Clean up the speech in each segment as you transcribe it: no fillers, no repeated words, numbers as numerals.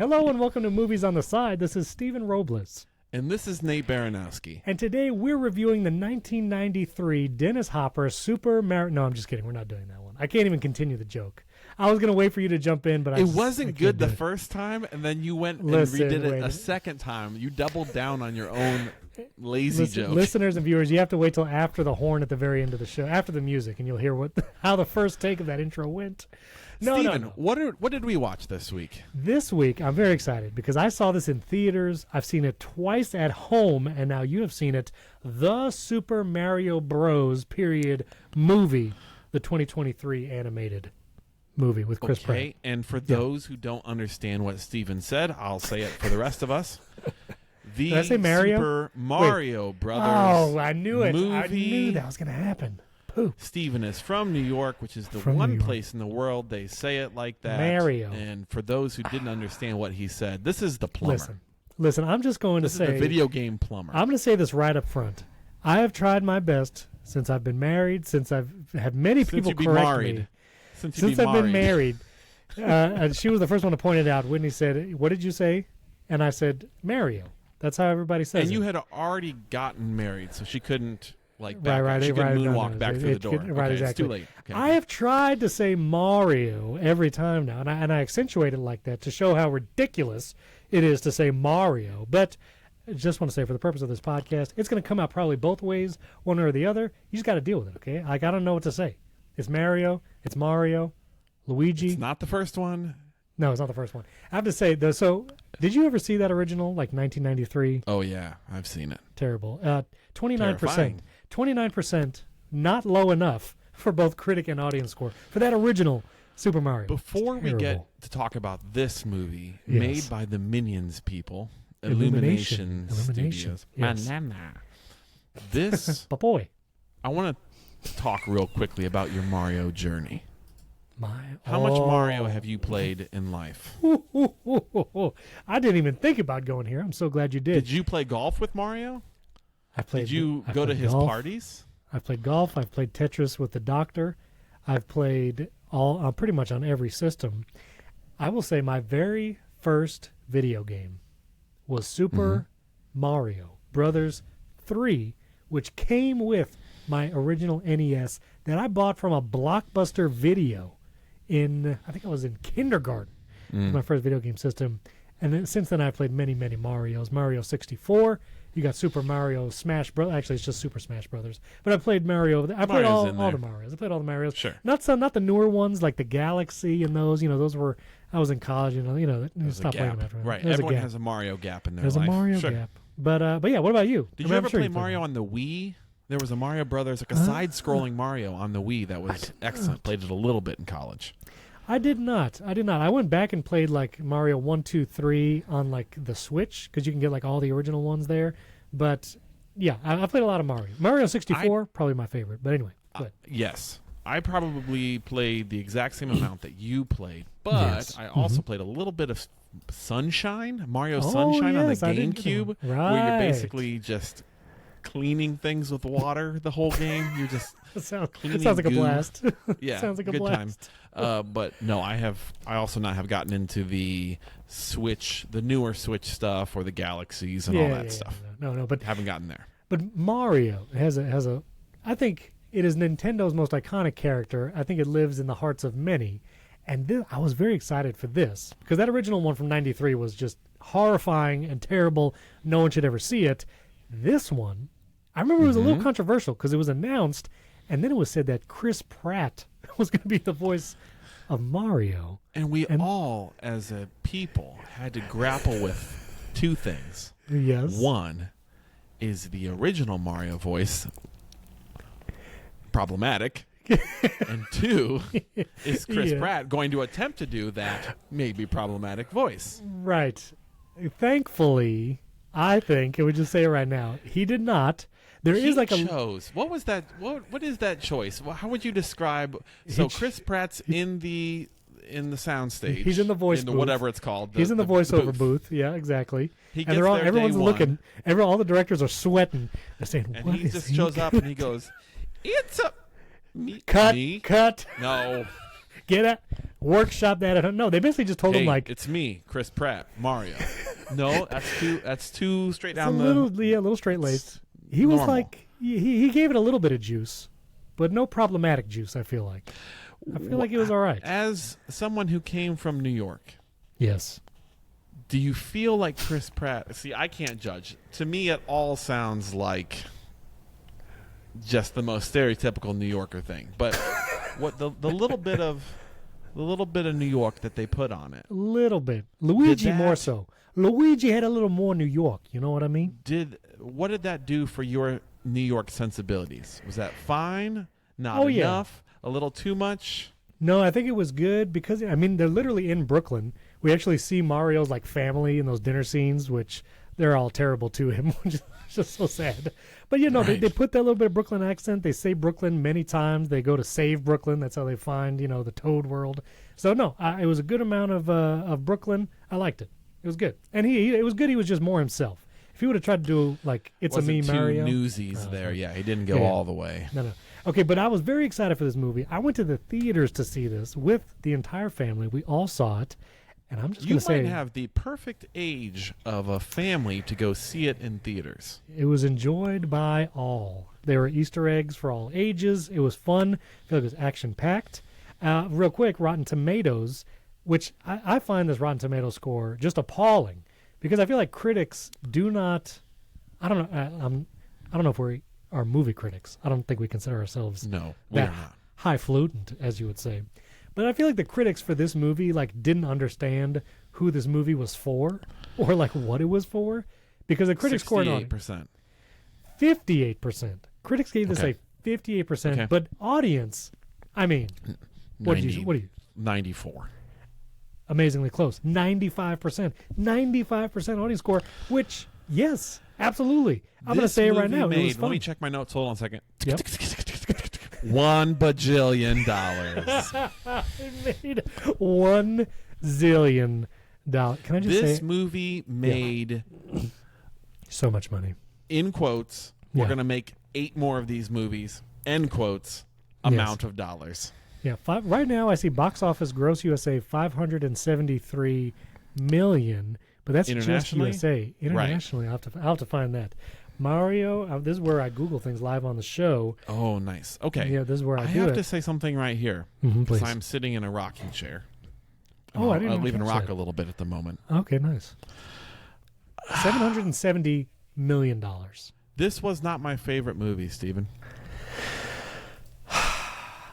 Hello and welcome to Movies on the Side. This is Stephen Robles. And this is Nate Baranowski. And today we're reviewing the 1993 Dennis Hopper Super Mario... No, I'm just kidding. We're not doing that one. I can't even continue the joke. I was going to wait for you to jump in, but it wasn't good the first time, and then you went and redid it a second time. You doubled down on your own lazy joke. Listeners and viewers, you have to wait till after the horn at the very end of the show, after the music, and you'll hear how the first take of that intro went. Steven, what did we watch this week? This week, I'm very excited because I saw this in theaters. I've seen it twice at home, and now you have seen it. The Super Mario Bros. Movie, the 2023 animated movie with Chris Pratt. Okay, and for those who don't understand what Steven said, I'll say it for the rest of us. The Did I say Mario? Super Mario Brothers. Oh, I knew it. Movie. I knew that was going to happen. Poop. Steven is from New York, which is the one place in the world they say it like that. Mario. And for those who didn't understand what he said, this is the plumber. Listen, I'm just going to say... This is the video game plumber. I'm going to say this right up front. I have tried my best since I've been married, since I've had many people correct me. Since I've been married. And she was the first one to point it out. Whitney said, "What did you say?" And I said, "Mario." That's how everybody says it. And you had already gotten married, so she couldn't... She couldn't moonwalk back through the door. Right, exactly. It's too late. Okay. I have tried to say Mario every time now, and I accentuate it like that to show how ridiculous it is to say Mario. But I just want to say, for the purpose of this podcast, it's going to come out probably both ways, one or the other. You just got to deal with it, okay? Like, I don't know what to say. It's Mario. It's Mario. Luigi. It's not the first one. No, it's not the first one. I have to say, though, so did you ever see that original, like 1993? Oh, yeah. I've seen it. Terrible. 29%. 29%, not low enough for both critic and audience score for that original Super Mario. Before we get to talk about this movie, made by the Minions people, Illumination Studios. Yes. This, boy. I want to talk real quickly about your Mario journey. How much Mario have you played in life? I didn't even think about going here. I'm so glad you did. Did you play golf with Mario? Did you go to his parties? I've played golf. I've played Tetris with the Doctor. I've played pretty much on every system. I will say my very first video game was Super Mario Brothers 3, which came with my original NES that I bought from a Blockbuster Video I think I was in kindergarten. It was my first video game system. And then, since then, I've played many, many Marios. Mario 64. You got Super Mario Smash Bros. Actually, it's just Super Smash Brothers. But I played Mario. I played all the Marios. I played all the Marios. Sure. Not the newer ones like the Galaxy and those. Those were. I was in college. Stopped playing them after that. Right. Everyone has a Mario gap in their life. There's a Mario gap. But yeah. What about you? Did you ever play Mario on the Wii? There was a Mario Brothers, like a side-scrolling Mario on the Wii that was excellent. Played it a little bit in college. I did not. I went back and played like Mario 1, 2, 3 on like the Switch because you can get like all the original ones there. But yeah, I played a lot of Mario. Mario 64, probably my favorite. But anyway, yes. I probably played the exact same amount that you played, but I also played a little bit of Sunshine, Mario Sunshine on the GameCube, where you're basically just cleaning things with water the whole game. You're just cleaning. Sounds like a blast. Yeah, sounds like a good blast. Time. But no, I also not have gotten into the Switch, the newer Switch stuff, or the Galaxies and all that stuff. No, but haven't gotten there. But Mario has a. I think it is Nintendo's most iconic character. I think it lives in the hearts of many. And I was very excited for this because that original one from '93 was just horrifying and terrible. No one should ever see it. This one, I remember it was a little controversial because it was announced, and then it was said that Chris Pratt was going to be the voice of Mario. And we all, as a people, had to grapple with two things. Yes. One is the original Mario voice problematic, and two is Chris Pratt going to attempt to do that maybe problematic voice. Right. Thankfully, I think, and we just say it right now, he did not. He chose. What was that? What is that choice? How would you describe? So Chris Pratt's in the soundstage. He's in the voice booth. Whatever it's called. He's in the voiceover booth. Yeah, exactly. He gets there everyone's day looking. one. All the directors are sweating. They're saying, and what he is just he shows up gonna and he goes, "It's a cut. me? Cut. No." Get it? Workshop that at home. No, they basically just told him like, it's me, Chris Pratt, Mario. No, that's too straight down a little straight laced. He was like, he gave it a little bit of juice, but no problematic juice. I feel like it was all right. As someone who came from New York, yes. Do you feel like Chris Pratt? See, I can't judge. To me, it all sounds like just the most stereotypical New Yorker thing. But what the little bit of New York that they put on it, a little bit. Luigi more so. Luigi had a little more New York. You know what I mean? What did that do for your New York sensibilities? Was that fine? Not enough? A little too much? No, I think it was good because they're literally in Brooklyn. We actually see Mario's like family in those dinner scenes, which they're all terrible to him, which is just so sad. But they put that little bit of Brooklyn accent. They say Brooklyn many times. They go to save Brooklyn. That's how they find the Toad World. So no, it was a good amount of Brooklyn. I liked it. It was good, and it was good. He was just more himself. If he would have tried to do like It's-a Me Mario, Newsies there. Yeah, he didn't go all the way. No. Okay, but I was very excited for this movie. I went to the theaters to see this with the entire family. We all saw it. And I'm just going to say, you might have the perfect age of a family to go see it in theaters. It was enjoyed by all. There were Easter eggs for all ages. It was fun. I feel like it was action-packed. Real quick, Rotten Tomatoes, which I find this Rotten Tomatoes score just appalling because I feel like critics do not. I don't know. I don't know if we are movie critics. I don't think we consider ourselves that highfalutin, as you would say. But I feel like the critics for this movie didn't understand who this movie was for or what it was for, because the critics scored on 58%. Critics gave this a 58%, but audience, what do you 94. Amazingly close. 95%. 95% audience score, which yes, absolutely. I'm going to say it right now. It was fun. Let me check my notes. Hold on a second. Yep. $1 bajillion. It made $1 zillion. Can I just say this movie made so much money? In quotes, we're going to make 8 more of these movies. End quotes. Amount of dollars. Yeah, right now I see box office gross USA $573 million, but that's just USA. Internationally, right. I'll have to find that. Mario, this is where I Google things live on the show. Oh, nice. Okay. Yeah, this is where I do it. I have to say something right here. Because I'm sitting in a rocking chair. I didn't I'll even rock a little bit at the moment. Okay, nice. $770 million. This was not my favorite movie, Stephen.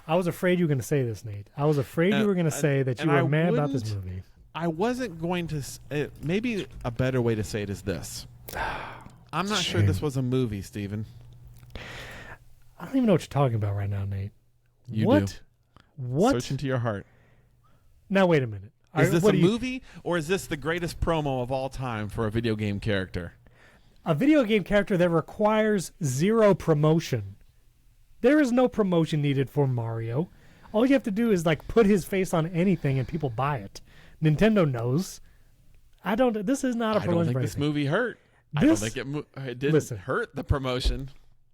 I was afraid you were going to say this, Nate. I was afraid you were going to say that you were mad about this movie. I wasn't going to. Maybe a better way to say it is this. I'm not sure this was a movie, Stephen. I don't even know what you're talking about right now, Nate. You do. What? Search into your heart. Now, wait a minute. Is this a movie, or is this the greatest promo of all time for a video game character? A video game character that requires zero promotion. There is no promotion needed for Mario. All you have to do is put his face on anything and people buy it. Nintendo knows. This is not a promotion. I don't think this movie hurt. I don't think it didn't hurt the promotion.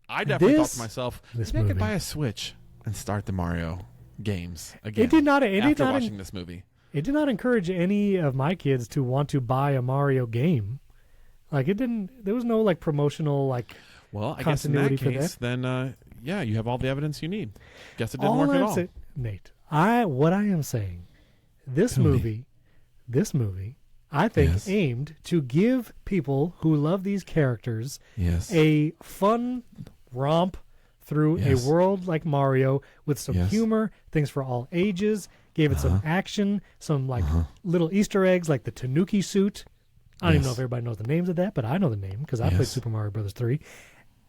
I definitely thought to myself, maybe I could buy a Switch and start the Mario games again. It did not. After watching this movie, it did not encourage any of my kids to want to buy a Mario game. It didn't. There was no promotional Well, I guess in that case, then you have all the evidence you need. Guess it didn't work at all. Nate, what I am saying, this movie, I think aimed to give people who love these characters a fun romp through a world like Mario with some humor, things for all ages, gave it some action, some little Easter eggs like the Tanuki suit. I don't even know if everybody knows the names of that, but I know the name because I played Super Mario Bros. 3.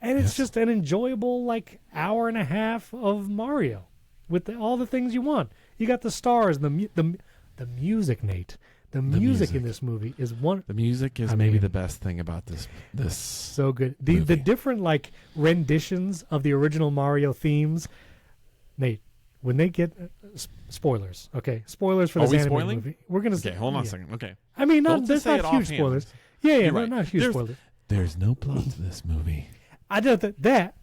And it's just an enjoyable hour and a half of Mario with all the things you want. You got the stars, the music, Nate. The music in this movie is one. The music is maybe the best thing about this. So good. The different renditions of the original Mario themes, Nate. When they get spoilers, okay, spoilers for this animated movie. We're gonna hold on a second. Okay, I mean, there's not huge spoilers. Yeah, right. Not huge spoilers. There's no plot to this movie. I don't that.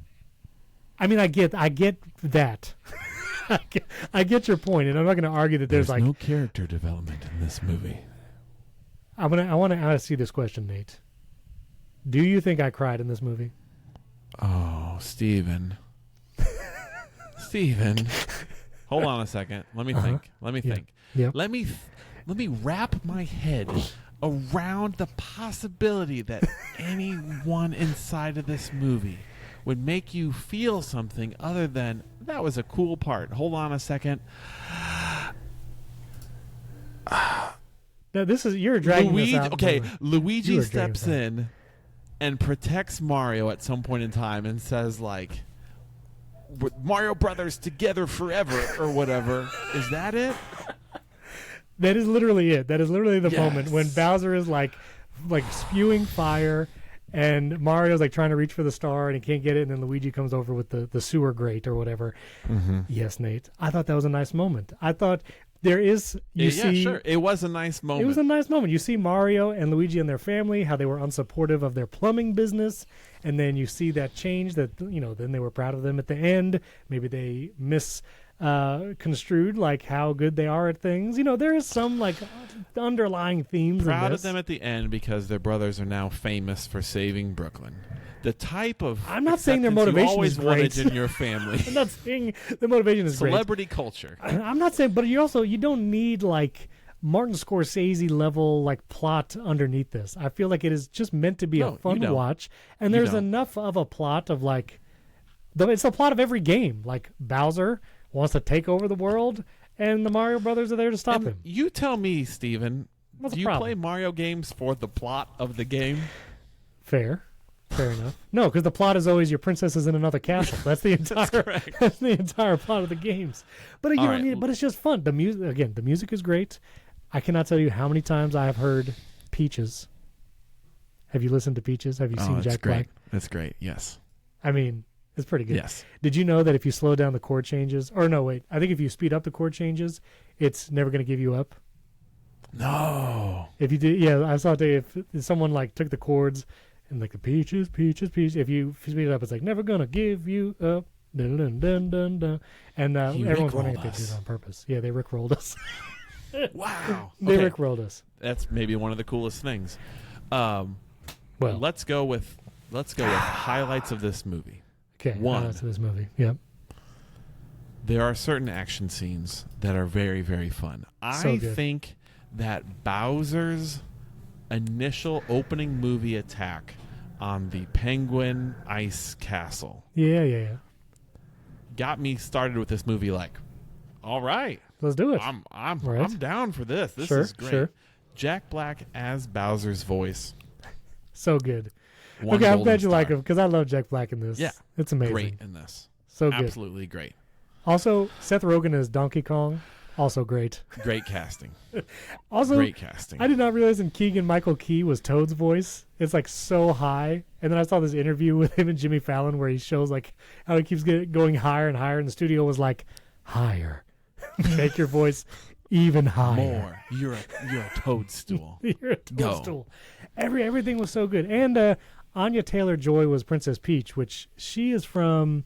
I mean, I get that. I get your point, and I'm not going to argue that there's like no character development in this movie. I want to ask you this question, Nate. Do you think I cried in this movie? Oh, Steven. Steven. Hold on a second. Let me think. Let me think. Yep. Let me wrap my head around the possibility that anyone inside of this movie would make you feel something other than that was a cool part. Hold on a second. No, you're dragging this out. Okay, Luigi steps in and protects Mario at some point in time and says, like, Mario Brothers together forever or whatever. Is that it? That is literally it. That is literally the moment when Bowser is like spewing fire and Mario's like trying to reach for the star and he can't get it, and then Luigi comes over with the sewer grate or whatever. Mm-hmm. Yes, Nate. I thought that was a nice moment. I thought there is sure. It was a nice moment. It was a nice moment. You see Mario and Luigi and their family, how they were unsupportive of their plumbing business, and then you see that change that, then they were proud of them at the end. Maybe they construed like how good they are at things. There is some like underlying themes. Proud of them at the end because their brothers are now famous for saving Brooklyn. The type of I'm not saying their motivation you always is great. wanted in your family. I'm not saying the motivation is Celebrity great. culture. I'm not saying, but you don't need like Martin Scorsese level like plot underneath this. I feel like it is just meant to be a fun watch, and there's enough of a plot of like it's the plot of every game. Like Bowser wants to take over the world, and the Mario Brothers are there to stop him. You tell me, Steven, What's do you play Mario games for the plot of the game? Fair enough. No, because the plot is always your princess is in another castle. That's the entire that's the entire plot of the games. But you don't need it, but it's just fun. The music is great. I cannot tell you how many times I have heard Peaches. Have you listened to Peaches? Have you seen Jack Black? That's great. Yes. I mean, it's pretty good. Yes. Did you know that if you slow down the chord changes, or no, wait, I think if you speed up the chord changes, it's never going to give you up? No. If you do, I saw it. If someone like took the chords and like the peaches, if you speed it up, it's like never gonna give you up. Dun, dun, dun, dun, dun. And everyone's wondering if they did it on purpose. Yeah, they rickrolled us. Wow. They rickrolled us. That's maybe one of the coolest things. Let's go with highlights of this movie. Okay, highlights of this movie. Yep. There are certain action scenes that are very, very fun. I think that Bowser's initial opening movie attack on the Penguin Ice Castle. Yeah. Got me started with this movie like, all right. Let's do it. I'm down for this. This is great. Sure. Jack Black as Bowser's voice. So good. Okay, I'm glad you like him because I love Jack Black in this. Yeah. It's amazing. Great in this. So good. Absolutely great. Also, Seth Rogen as Donkey Kong. Also great. Great casting. Also, great casting. I did not realize that Keegan-Michael Key was Toad's voice. It's like so high. And then I saw this interview with him and Jimmy Fallon where he shows like how he keeps going higher and higher. And the studio was like, higher. Make your voice even higher. More. You're a toadstool. You're a toadstool. Everything was so good. And Anya Taylor-Joy was Princess Peach, which she is from,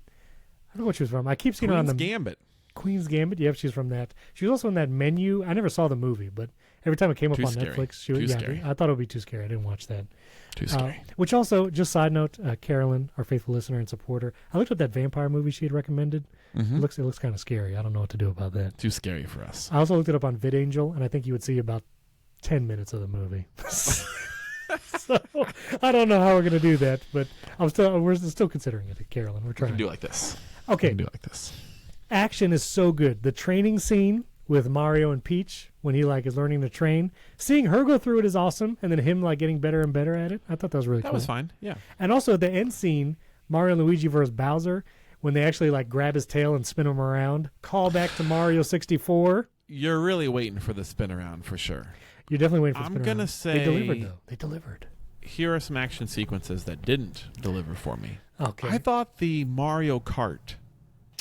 I don't know what she was from. I keep seeing her on the Gambit. Queen's Gambit. Yep, she's from that. She was also in that Menu. I never saw the movie, but every time it came up on Netflix, she was. Scary. I thought it would be too scary. I didn't watch that. Too scary. Which also, just side note, Carolyn, our faithful listener and supporter, I looked at that vampire movie she had recommended. Mm-hmm. It looks kind of scary. I don't know what to do about that. Too scary for us. I also looked it up on VidAngel, and I think you would see about 10 minutes of the movie. So I don't know how we're gonna do that, but we're still considering it, Carolyn. We're trying to do it like this. Okay. We can do it like this. Action is so good. The training scene with Mario and Peach when he like is learning to train, seeing her go through it is awesome, and then him like getting better and better at it. I thought that was really cool. That was fine. Yeah. And also the end scene, Mario and Luigi versus Bowser, when they actually like grab his tail and spin him around. Call back to Mario 64. You're really waiting for the spin around for sure. You're definitely waiting for the spin around. I'm gonna say they delivered though. They delivered. Here are some action sequences that didn't deliver for me. Okay. I thought the Mario Kart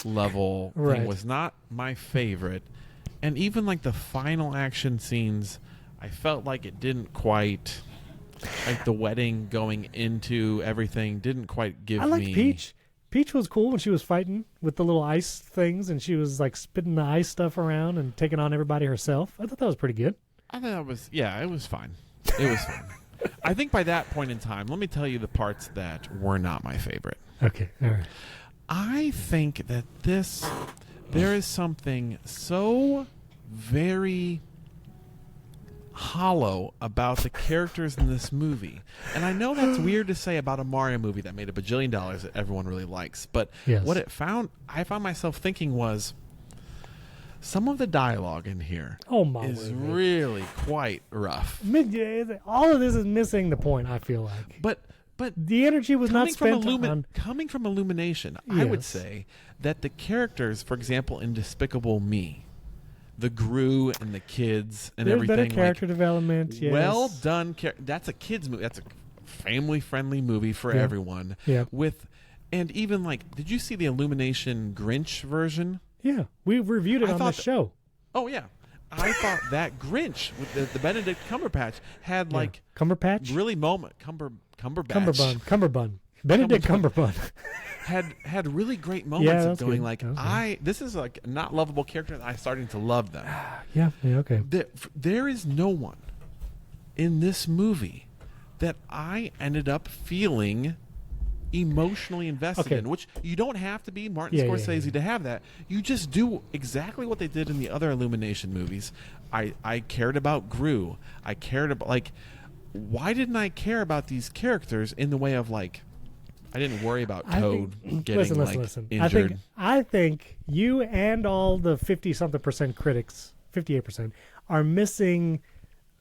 level thing was not my favorite, and even like the final action scenes, I felt like it didn't quite, like the wedding going into everything didn't quite give me. I like Peach. Peach was cool when she was fighting with the little ice things, and she was like spitting the ice stuff around and taking on everybody herself. I thought that was pretty good. I thought it was, it was fine. It was fine. I think by that point in time, let me tell you the parts that were not my favorite. Okay, all right. I think that there is something so very hollow about the characters in this movie. And I know that's weird to say about a Mario movie that made $1 billion that everyone really likes. But what I found myself thinking was some of the dialogue in here is really quite rough. All of this is missing the point, I feel like. But the energy was not spent on... Coming from Illumination, I would say that the characters, for example, in Despicable Me, the Gru and the kids and There's everything. There's better character development, yes. Well done. That's a kid's movie. That's a family-friendly movie for everyone. Yeah. And even like, did you see the Illumination Grinch version? Yeah. We reviewed it on the show. Oh, yeah. I thought that Grinch with the Benedict Cumberbatch had like... Cumberbatch? Really Cumberbund. Benedict Cumberbatch. had really great moments of going good. like, this is like not lovable character, and I'm starting to love them. Yeah, okay. There is no one in this movie that I ended up feeling emotionally invested in, which you don't have to be Martin Scorsese to have that. You just do exactly what they did in the other Illumination movies. I cared about Gru. I cared about, like, why didn't I care about these characters in the way of, like, I didn't worry about Toad getting listen. injured. I think you and all the 50-something% critics, 58%, are missing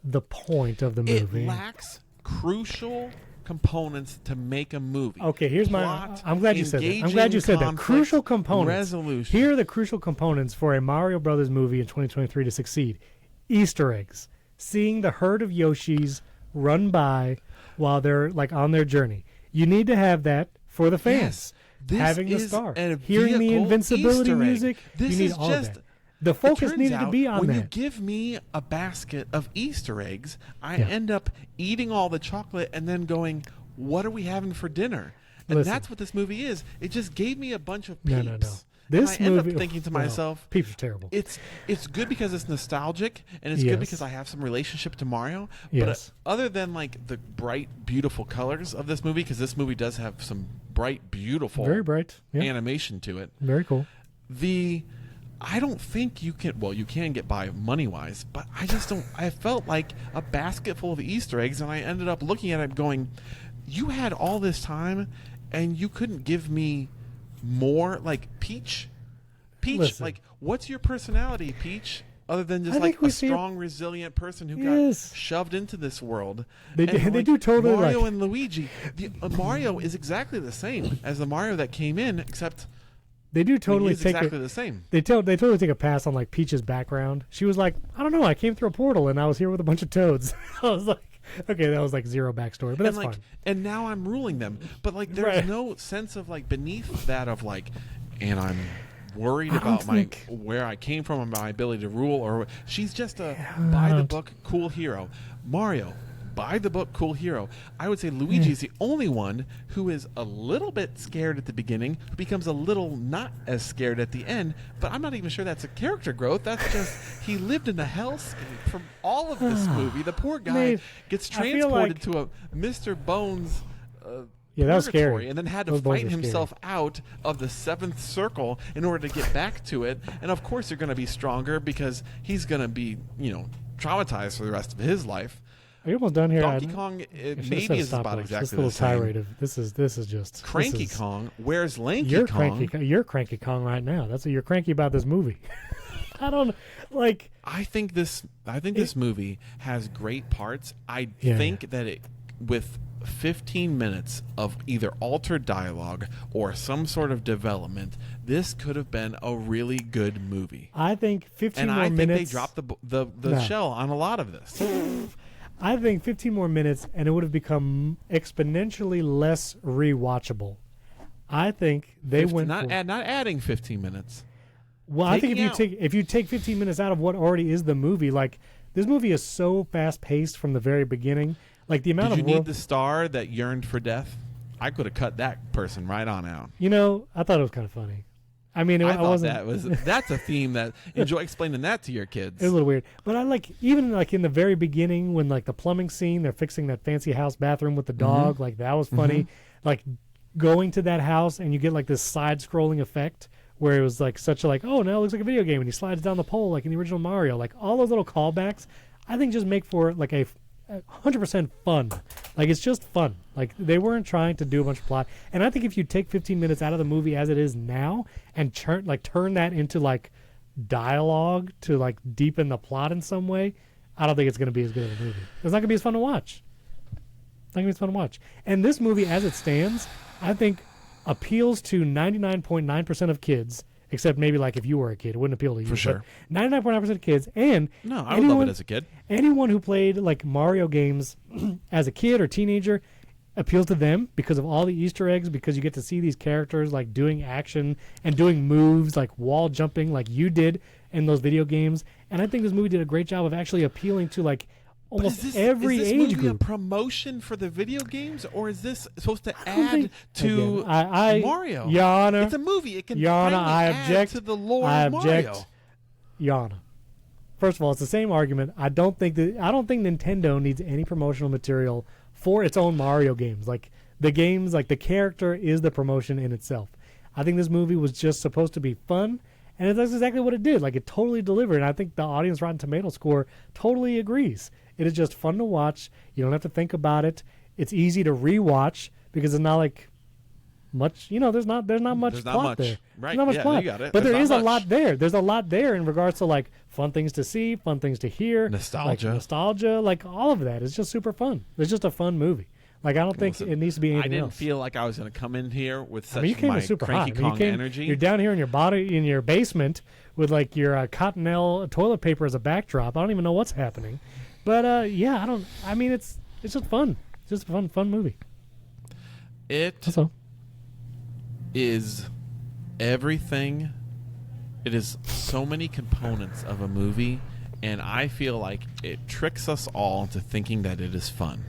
the point of the movie. It lacks crucial components to make a movie. Okay, here's Plot, I'm glad you said that. I'm glad you said that. Crucial components. Resolution. Here are the crucial components for a Mario Brothers movie in 2023 to succeed. Easter eggs. Seeing the herd of Yoshis run by while they're like on their journey. You need to have that for the fans. Yes, having the star. Hearing the invincibility music. This you need is all just of that. The focus needed to be on when that. you give me a basket of Easter eggs, I end up eating all the chocolate and then going, what are we having for dinner? And that's what this movie is. It just gave me a bunch of peeps. No. This and I movie, end up thinking to myself, peeps are terrible. It's good because it's nostalgic, and it's good because I have some relationship to Mario. Yes. But other than like the bright, beautiful colors of this movie, because this movie does have some bright, beautiful, very bright animation to it. Very cool. I don't think you can. Well, you can get by money wise, but I just don't. I felt like a basket full of Easter eggs, and I ended up looking at it going, "You had all this time, and you couldn't give me more." Like Peach, Listen. like, what's your personality, Peach? Other than just like a strong, resilient person who got shoved into this world. They do totally Mario and Luigi. Mario is exactly the same as the Mario that came in, except. They do totally take exactly the same. They totally take a pass on like Peach's background. She was like, I don't know, I came through a portal and I was here with a bunch of toads. I was like, okay, that was like zero backstory, but that's fine. And now I'm ruling them, but like there's no sense of like beneath that of like, and I'm worried about where I came from and my ability to rule. Or she's just a by the book cool hero. Mario. By the book cool hero. I would say Luigi's the only one who is a little bit scared at the beginning, who becomes a little not as scared at the end, but I'm not even sure that's a character growth. That's just he lived in a hellscape from all of this movie. The poor guy gets transported to a Mr. Bones that was scary. And then had to fight himself out of the seventh circle in order to get back to it. And of course you're going to be stronger because he's going to be, traumatized for the rest of his life. Are you almost done here? Donkey Kong maybe is about exactly the same. Tirade of this is just Cranky Kong. Where's Lanky Kong? You're Cranky Kong right now. That's what you're cranky about this movie. I don't like. I think this movie has great parts. I think that it with 15 minutes of either altered dialogue or some sort of development, this could have been a really good movie. I think 15 more minutes. And I think they dropped the shell on a lot of this. I think 15 more minutes, and it would have become exponentially less rewatchable. I think they went not adding 15 minutes. Well, I think if you take 15 minutes out of what already is the movie, like this movie is so fast paced from the very beginning. Like the amount Did you need the star that yearned for death? I could have cut that person right on out. You know, I thought it was kind of funny. I mean, I thought wasn't. that's a theme that enjoy explaining that to your kids. It was a little weird, but I like even like in the very beginning when like the plumbing scene, they're fixing that fancy house bathroom with the dog. Like that was funny. Like going to that house and you get like this side-scrolling effect where it was like such a like, oh, now it looks like a video game, and he slides down the pole like in the original Mario. Like all those little callbacks, I think just make for like a 100% fun. Like it's just fun. Like they weren't trying to do a bunch of plot. And I think if you take 15 minutes out of the movie as it is now and turn that into like dialogue to like deepen the plot in some way, I don't think it's going to be as good of a movie. It's not going to be as fun to watch. It's not going to be as fun to watch. And this movie as it stands, I think appeals to 99.9% of kids. Except maybe like if you were a kid, it wouldn't appeal to you. For sure. 99.9% of kids. And no, I would love it as a kid. Anyone who played like Mario games as a kid or teenager appeals to them because of all the Easter eggs, because you get to see these characters like doing action and doing moves like wall jumping like you did in those video games. And I think this movie did a great job of actually appealing to like almost every age group. Is this movie a promotion for the video games, or is this supposed to add to Mario? Your Honor, it's a movie. It can Your Honor, I object to the lore I of object. Mario. Your Honor. First of all, it's the same argument. I don't think Nintendo needs any promotional material for its own Mario games. Like the games, like the character is the promotion in itself. I think this movie was just supposed to be fun, and that's exactly what it did. Like it totally delivered, and I think the audience Rotten Tomatoes score totally agrees. It is just fun to watch. You don't have to think about it. It's easy to rewatch because it's not like much. You know, there's not much plot there. Right? There's not much plot. You got it. But there is a lot there. There's a lot there in regards to like fun things to see, fun things to hear, nostalgia, like all of that. It's just super fun. It's just a fun movie. Like I don't think it needs to be anything else. I didn't feel like I was going to come in here with such you came my in super cranky hot. Kong energy. You're down here in your basement with like your Cottonelle toilet paper as a backdrop. I don't even know what's happening. But it's just fun. It's just a fun movie. It is everything. It is so many components of a movie, and I feel like it tricks us all into thinking that it is fun.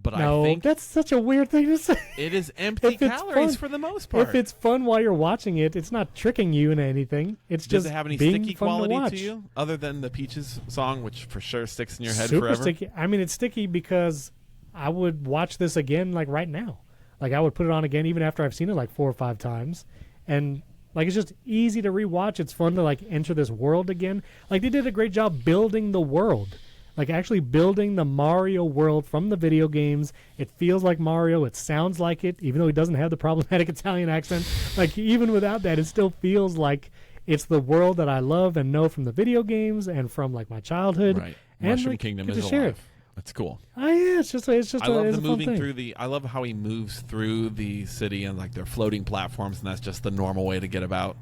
But no, I think that's such a weird thing to say. It is empty calories for the most part. If it's fun while you're watching it, it's not tricking you into anything. It's Does just it have any being sticky fun quality to to you, other than the Peaches song, which for sure sticks in your head Super forever? Sticky. I mean, it's sticky because I would watch this again, like right now. Like I would put it on again, even after I've seen it like 4 or 5 times, and like it's just easy to rewatch. It's fun to like enter this world again. Like they did a great job building the world. Like actually building the Mario world from the video games. It feels like Mario. It sounds like it, even though he doesn't have the problematic Italian accent. Like even without that, it still feels like it's the world that I love and know from the video games and from like my childhood. Right. And Mushroom like, Kingdom get is to share alive. it. That's cool. Oh yeah, it's just. I love the moving through the. I love how he moves through the city and like they're floating platforms, and that's just the normal way to get about.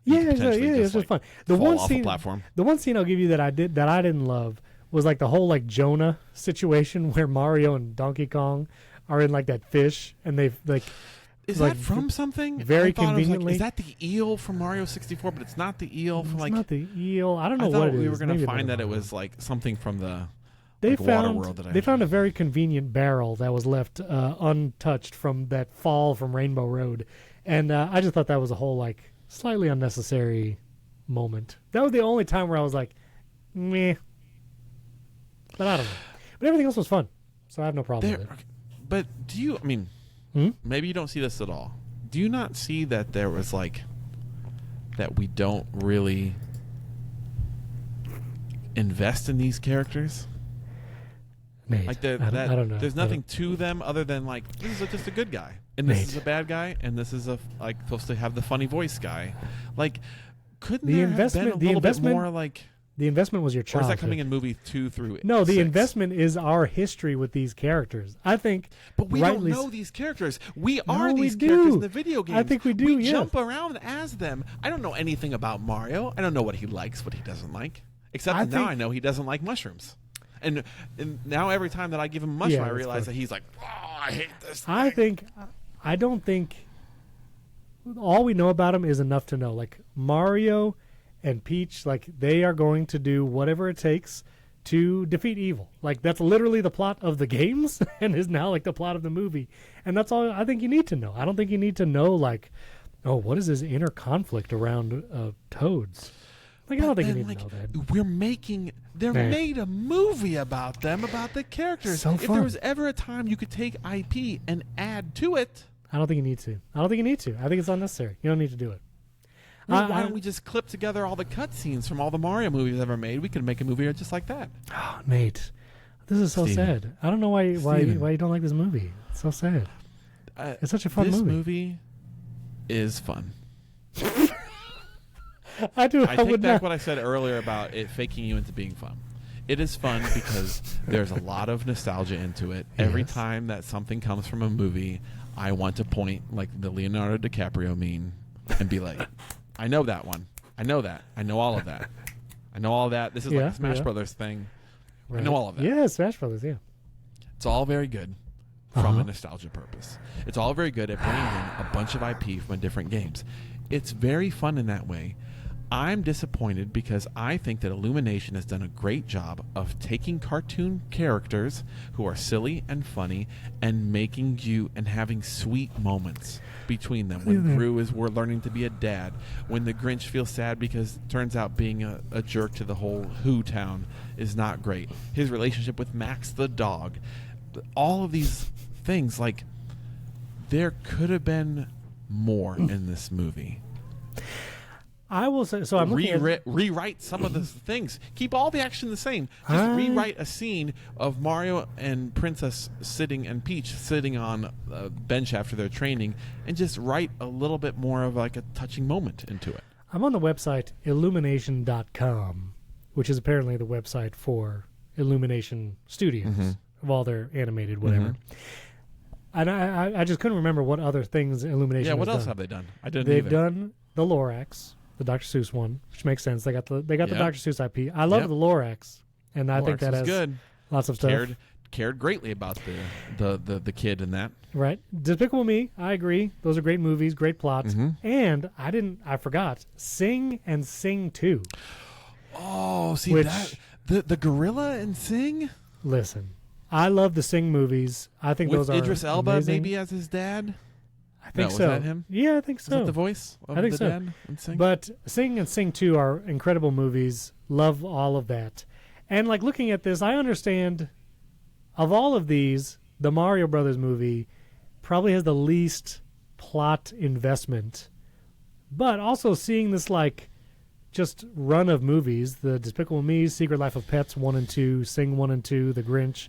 It's just fun. The one scene I'll give you that I didn't love was like the whole like Jonah situation where Mario and Donkey Kong are in like that fish and they've like. Is like, that from something? Very conveniently. Is that the eel from Mario 64? But it's not the eel from like. It's not the eel. I don't know I what it is. We were going to find that it was like something from the. They found a very convenient barrel that was left untouched from that fall from Rainbow Road, and I just thought that was a whole like slightly unnecessary moment. That was the only time where I was like, meh. But I don't know. But everything else was fun, so I have no problem with it. But do you? I mean, maybe you don't see this at all. Do you not see that there was like that we don't really invest in these characters? Mate, like I don't know. There's nothing to them other than like this is just a good guy, and this is a bad guy, and this is a like supposed to have the funny voice guy. Like, couldn't there have been a little bit more like? The investment was your childhood. Or is that coming in movie 2 through? No, the 6? investment is our history with these characters. I think, but we don't know these characters. We are these characters in the video games. I think we do. We jump around as them. I don't know anything about Mario. I don't know what he likes, what he doesn't like. Except that now I know he doesn't like mushrooms. And now every time that I give him a mushroom, I realize that he's like, oh, I hate this thing. I don't think all we know about him is enough to know. Like Mario and Peach, like they are going to do whatever it takes to defeat evil. Like, that's literally the plot of the games and is now like the plot of the movie. And that's all I think you need to know. I don't think you need to know, like, oh, what is this inner conflict around toads? Like, I don't think you need to know that. They made a movie about them, about the characters. So if there was ever a time you could take IP and add to it. I don't think you need to. I think it's unnecessary. You don't need to do it. Well, why don't we just clip together all the cutscenes from all the Mario movies ever made? We could make a movie just like that. Oh, Nate, this is so sad. I don't know why you don't like this movie. It's so sad. It's such a fun movie. This movie is fun. I take back what I said earlier about it faking you into being fun. It is fun because there's a lot of nostalgia into it. Yes. Every time that something comes from a movie, I want to point like the Leonardo DiCaprio meme and be like, I know that one. I know that. I know all of that. I know all of that. This is like a Smash Brothers thing. Right. I know all of that. Yeah, Smash Brothers, yeah. It's all very good from a nostalgia purpose. It's all very good at bringing in a bunch of IP from different games. It's very fun in that way. I'm disappointed because I think that Illumination has done a great job of taking cartoon characters who are silly and funny and making you and having sweet moments between them. When Gru we're learning to be a dad, when the Grinch feels sad because it turns out being a jerk to the whole Who town is not great. His relationship with Max the dog, all of these things, like, there could have been more in this movie. I will say, so I'm rewrite some of the things. Keep all the action the same. Just rewrite a scene of Mario and Princess and Peach sitting on a bench after their training, and just write a little bit more of like a touching moment into it. I'm on the website Illumination.com, which is apparently the website for Illumination Studios of all their animated whatever. And I just couldn't remember what other things Illumination. Yeah, what else done. have they done? I didn't. They've done the Lorax. The Dr. Seuss one, which makes sense. They got the Dr. Seuss IP. I love the Lorax, and I think that has good. Lots of stuff. Cared greatly about the kid in that. Right. Despicable Me, I agree. Those are great movies, great plots. And I forgot Sing and Sing 2. Oh, see that the gorilla and Sing? Listen, I love the Sing movies. I think with those are Idris Elba amazing. Maybe as his dad. I think so. Was that him? Yeah, I think so. Is that the voice of I think the so. dad in Sing? But Sing and Sing 2 are incredible movies. Love all of that. And like looking at this, I understand of all of these, the Mario Brothers movie probably has the least plot investment. But also seeing this like just run of movies, the Despicable Me, Secret Life of Pets 1 and 2, Sing 1 and 2, The Grinch,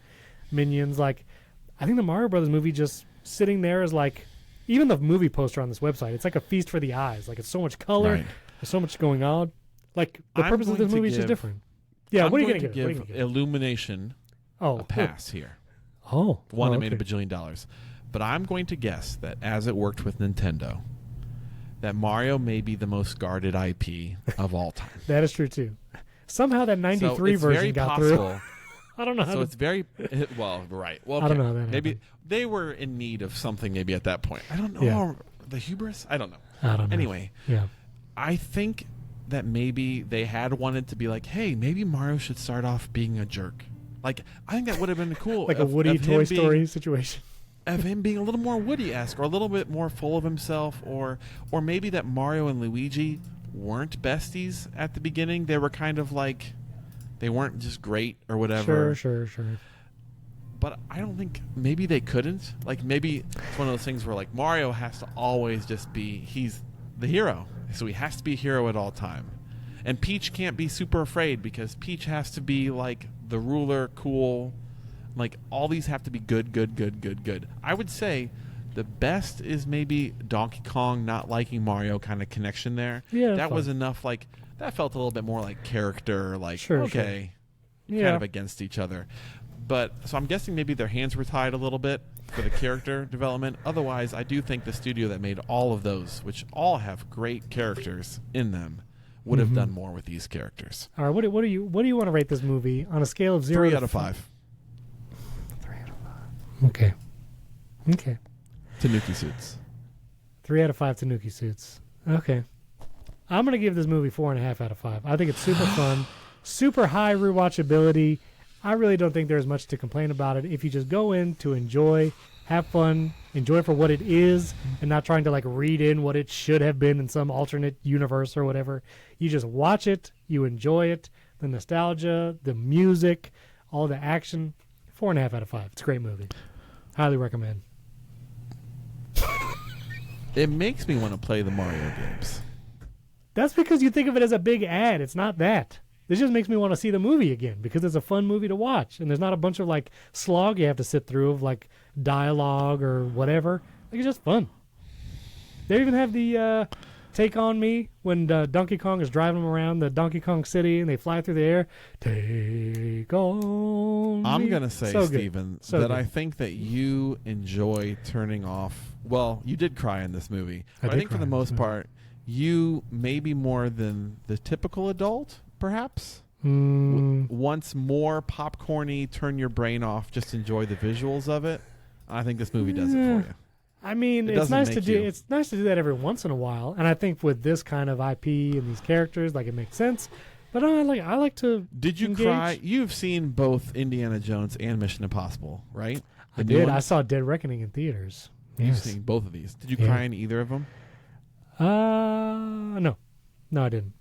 Minions, like I think the Mario Brothers movie just sitting there is like, even the movie poster on this website, it's like a feast for the eyes. Like, it's so much color. Right. There's so much going on. Like, the purpose of this movie is just different. Yeah, what are you going to give Illumination a pass here. Oh. One that made $1 billion. But I'm going to guess that as it worked with Nintendo, that Mario may be the most guarded IP of all time. That is true, too. Somehow that 93 version got through. I don't know how. So it's very well, right. Well, okay. I don't know how that maybe happened. They were in need of something. Maybe at that point, I don't know. Yeah. The hubris. I don't know. Anyway, I think that maybe they had wanted to be like, hey, maybe Mario should start off being a jerk. Like, I think that would have been cool, like a Woody Toy Story situation. Of him being a little more Woody-esque, or a little bit more full of himself, or maybe that Mario and Luigi weren't besties at the beginning. They were kind of like. They weren't just great or whatever. Sure. But I don't think maybe they couldn't. Like maybe it's one of those things where like Mario has to always just be he's the hero, so he has to be a hero at all time. And Peach can't be super afraid because Peach has to be like the ruler, cool. Like all these have to be good. I would say the best is maybe Donkey Kong not liking Mario kind of connection there. Yeah, that was enough. Like. That felt a little bit more like character, like, sure. Kind of against each other. But, so I'm guessing maybe their hands were tied a little bit for the character development. Otherwise, I do think the studio that made all of those, which all have great characters in them, would have done more with these characters. All right, what do you want to rate this movie on a scale of 0 3 to out of 5. 3 out of 5. Okay. Tanuki Suits. 3 out of 5 Tanuki Suits. Okay. I'm going to give this movie 4.5 out of 5. I think it's super fun, super high rewatchability. I really don't think there's much to complain about it if you just go in to enjoy, have fun, enjoy it for what it is, and not trying to like read in what it should have been in some alternate universe or whatever. You just watch it, you enjoy it, the nostalgia, the music, all the action. 4.5 out of 5. It's a great movie. Highly recommend. It makes me want to play the Mario games. That's because you think of it as a big ad. It's not that. This just makes me want to see the movie again because it's a fun movie to watch. And there's not a bunch of like slog you have to sit through of like dialogue or whatever. Like, it's just fun. They even have the Take On Me when Donkey Kong is driving them around the Donkey Kong City and they fly through the air. Take on me. I'm going to say, so Steven, so that good. I think that you enjoy turning off. Well, you did cry in this movie. But I think for the most part, you maybe more than the typical adult, perhaps, wants more popcorny, turn your brain off, just enjoy the visuals of it. I think this movie does it for you. I mean, it's nice to do. It's nice to do that every once in a while, and I think with this kind of IP and these characters, like, it makes sense. But I like to. Did you engage. cry? You've seen both Indiana Jones and Mission Impossible, right? I did. I saw Dead Reckoning in theaters. You've seen both of these. Did you cry in either of them? No, I didn't.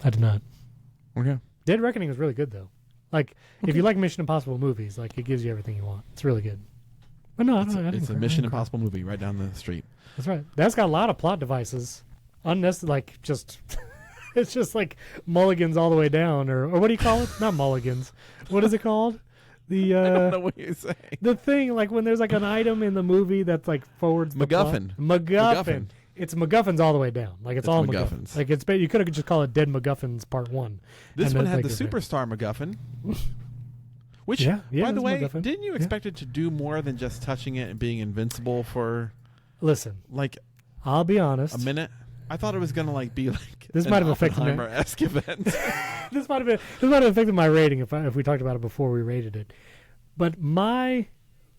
I did not. Okay. Dead Reckoning was really good though. Like, if you like Mission Impossible movies, like, it gives you everything you want. It's really good. But no, I didn't. It's a Mission Impossible movie right down the street. That's right. That's got a lot of plot devices. Unnecessary, like, just it's just like mulligans all the way down, or what do you call it? Not mulligans. What is it called? The I don't know what you're saying. The thing, like, when there's like an item in the movie that's like forwards the MacGuffin. plot. MacGuffin. It's MacGuffins all the way down. Like, it's all MacGuffins. Like, it's you could have just called it Dead MacGuffins Part 1. This one had the Superstar MacGuffin. Which, by the way, MacGuffin. didn't you expect it to do more than just touching it and being invincible for? Listen, like, I'll be honest. A minute. I thought it was gonna be like this might have affected me. Oppenheimer-esque event. This might have affected my rating if we talked about it before we rated it. But my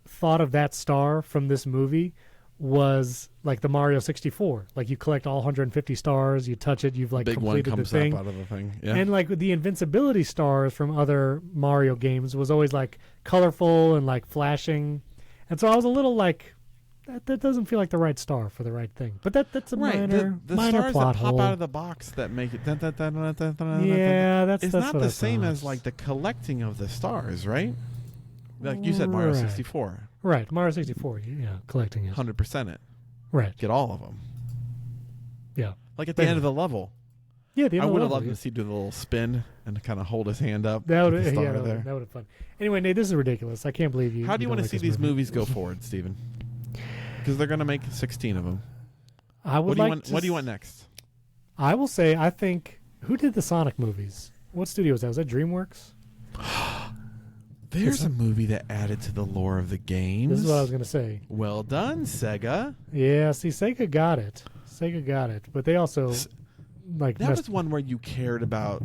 thought of that star from this movie was like the Mario 64. Like, you collect all 150 stars, you touch it, you've like big completed one comes the thing. up out of the thing. Yeah. And like the invincibility stars from other Mario games was always like colorful and like flashing. And so I was a little like, that doesn't feel like the right star for the right thing. But that's a minor the minor stars plot that pop hole. out of the box that make it. Yeah, it's not the same as like the collecting of the stars, right? Like you said, Mario 64. Right, Mario 64. Yeah, collecting it. 100% it. Right. Get all of them. Yeah. Like at the end of the level. Yeah, I would have loved to see do the little spin and kind of hold his hand up. That would have that would have fun. Anyway, Nate, this is ridiculous. I can't believe you. How do you want to see these movie. movies go forward, Steven? Because they're going to make 16 of them. What do you want next? I will say, I think, who did the Sonic movies? What studio was that? Was that DreamWorks? There's a movie that added to the lore of the games. This is what I was going to say. Well done, Sega. Yeah, see, Sega got it. But they also like that was one where you cared about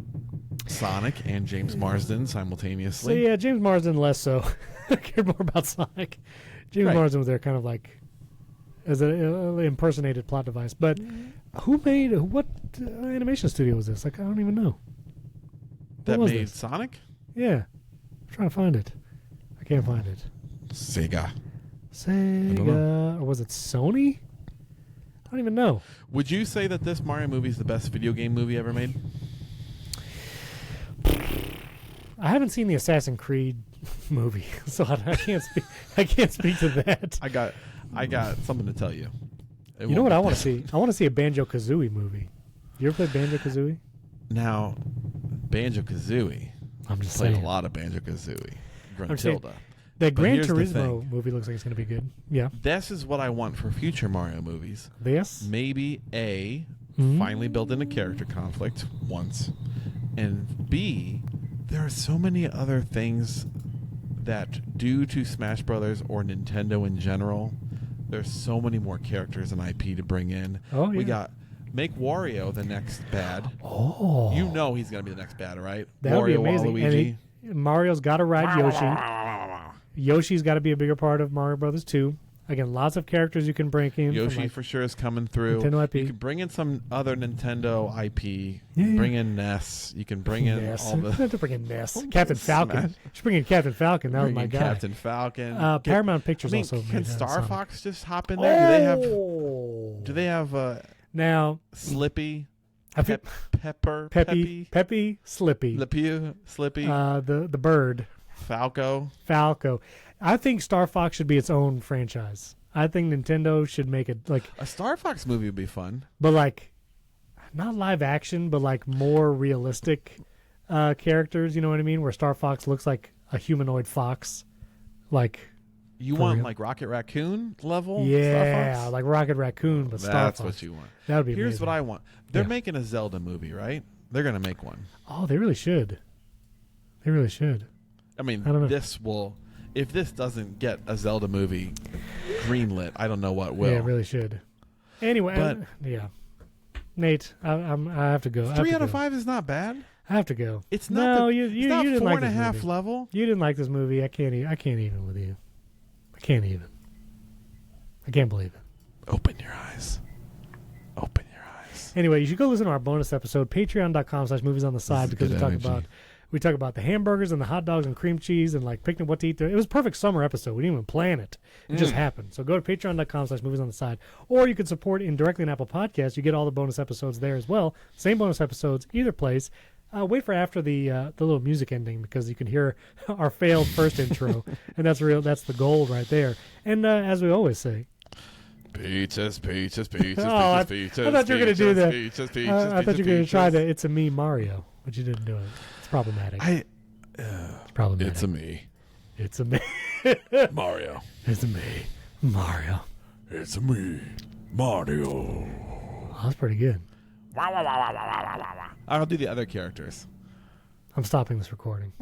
Sonic and James Marsden simultaneously. So yeah, James Marsden less so. I cared more about Sonic. James Marsden was there kind of like as an impersonated plot device. But what animation studio was this? Like, I don't even know. That made Sonic? Yeah. I'm trying to find it. I can't find it. Sega. Or was it Sony? I don't even know. Would you say that this Mario movie is the best video game movie ever made? I haven't seen the Assassin's Creed movie, so I can't speak. I can't speak to that. I got something to tell you. You know what I want to see? I want to see a Banjo-Kazooie movie. You ever played Banjo-Kazooie? Now, Banjo-Kazooie. I'm just played saying. a lot of Banjo-Kazooie. Gruntilda. That Gran Turismo movie looks like it's going to be good. Yeah. This is what I want for future Mario movies. This? Maybe A, finally build in a character conflict once, and B, there are so many other things that, due to Smash Brothers or Nintendo in general, there's so many more characters and IP to bring in. Oh, yeah. We got make Wario the next bad. Oh. You know he's going to be the next bad, right? That would be amazing. Waluigi. Mario's got to ride Yoshi. Yoshi's got to be a bigger part of Mario Brothers 2. Again, lots of characters you can bring in. Yoshi for sure is coming through. Nintendo IP. You can bring in some other Nintendo IP. Yeah, bring in Ness. You can bring in Ness. all the... have to bring in Ness. Captain Falcon. Just bring in Captain Falcon. That was my guy. Captain Falcon. Paramount Pictures also can made Star something. Fox just hop in there? Do they have now Slippy? Peppy, Slippy. Slippy. The bird. Falco. I think Star Fox should be its own franchise. I think Nintendo should make it like a Star Fox movie would be fun, but like not live action, but like more realistic characters. You know what I mean? Where Star Fox looks like a humanoid fox. Like you want like Rocket Raccoon level? Yeah, Star Fox? like Rocket Raccoon, but Star Fox. That's what you want. That would be. Here's amazing. what I want. They're making a Zelda movie, right? They're gonna make one. Oh, they really should. They really should. I mean, I don't know. this will. If this doesn't get a Zelda movie greenlit, I don't know what will. Yeah, it really should. Anyway, but yeah, Nate, I have to go. 3 out of 5 is not bad. I have to go. It's not. You it's not didn't 4.5 movie. level. You didn't like this movie. I can't even with you. I can't even. I can't believe it. Open your eyes. Open your eyes. Anyway, you should go listen to our bonus episode, patreon.com/movies on the side, because we talk about the hamburgers and the hot dogs and cream cheese and like picking what to eat there. It was a perfect summer episode. We didn't even plan it. It just happened. So go to patreon.com/movies on the side, or you can support indirectly in Apple Podcasts. You get all the bonus episodes there as well. Same bonus episodes, either place. Wait for after the little music ending, because you can hear our failed first intro, and that's the gold right there. And as we always say, Peaches. I thought you were going to do that. I thought you were going to try the "It's a Me Mario," but you didn't do it. It's problematic. It's problematic. It's a me. It's a me. Mario. It's a me. Mario. It's a me. Mario. Oh, that's pretty good. I'll do the other characters. I'm stopping this recording.